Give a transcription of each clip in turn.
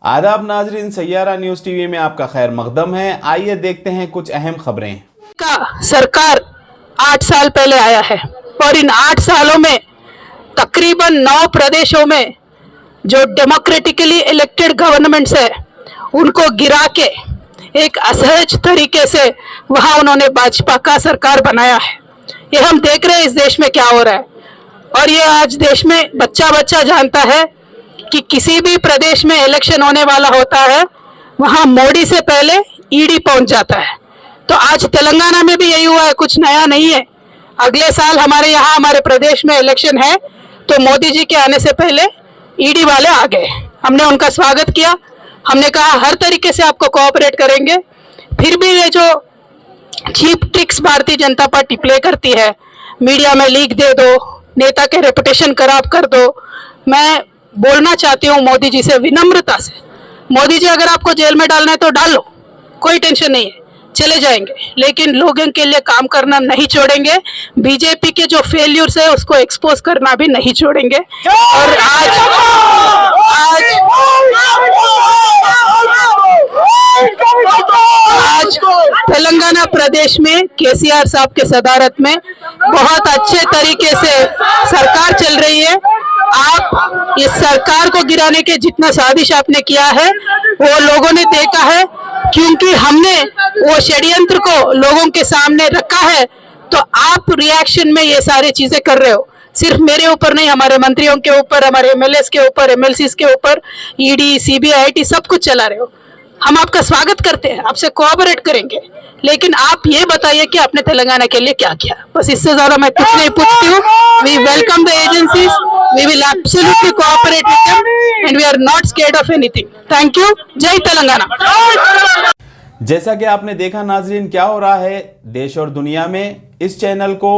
आदाब नाजरीन, Saiyaara news TV में आपका खैर मकदम है। आइए देखते हैं कुछ अहम खबरें। का सरकार 8 साल पहले आया है और इन 8 सालों में तकरीबन 9 प्रदेशों में जो डेमोक्रेटिकली इलेक्टेड गवर्नमेंट्स है उनको गिरा के एक असहज तरीके से वहां उन्होंने भाजपा का सरकार बनाया है। ये हम देख रहे हैं इस देश में क्या हो रहा है और ये आज देश में बच्चा बच्चा जानता है कि किसी भी प्रदेश में इलेक्शन होने वाला होता है वहां मोदी से पहले ईडी पहुंच जाता है। तो आज तेलंगाना में भी यही हुआ है, कुछ नया नहीं है। अगले साल हमारे यहाँ हमारे प्रदेश में इलेक्शन है तो मोदी जी के आने से पहले ईडी वाले आ गए। हमने उनका स्वागत किया, हमने कहा हर तरीके से आपको कोऑपरेट करेंगे। फिर भी ये जो cheap tricks Bharatiya Janata party play करती है, मीडिया में लीक दे दो, नेता के रेपुटेशन खराब कर दो, मैं बोलना चाहती हूँ मोदी जी से विनम्रता से, मोदी जी अगर आपको जेल में डालना है तो डाल लो, कोई टेंशन नहीं है, चले जाएंगे, लेकिन लोगों के लिए काम करना नहीं छोड़ेंगे। बीजेपी के जो फेल्यूर्स है उसको एक्सपोज करना भी नहीं छोड़ेंगे। और आज तेलंगाना प्रदेश में केसीआर साहब के सदारत में बहुत अच्छे तरीके से सरकार चल रही है। आप इस सरकार को गिराने के जितना साजिश आपने किया है वो लोगों ने देखा है, क्योंकि हमने वो षड्यंत्र को लोगों के सामने रखा है। तो आप रिएक्शन में ये सारी चीजें कर रहे हो, सिर्फ मेरे ऊपर नहीं, हमारे मंत्रियों के ऊपर, हमारे एमएलएस के ऊपर, एमएलसीज के ऊपर, ईडी, सीबीआई, आईटी सब कुछ चला रहे हो। हम आपका स्वागत करते हैं, आपसे कोऑपरेट करेंगे, लेकिन आप ये बताइए कि आपने तेलंगाना के लिए क्या किया। बस इससे ज्यादा मैं कुछ नहीं पूछती हूँ। We welcome the agencies, we will absolutely cooperate with them and we are not scared of anything. Thank you. जय तेलंगाना। जैसा कि आपने देखा नाजरीन क्या हो रहा है देश और दुनिया में, इस चैनल को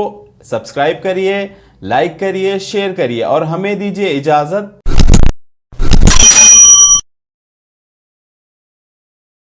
सब्सक्राइब करिए, लाइक करिए, शेयर करिए और हमें दीजिए इजाजत।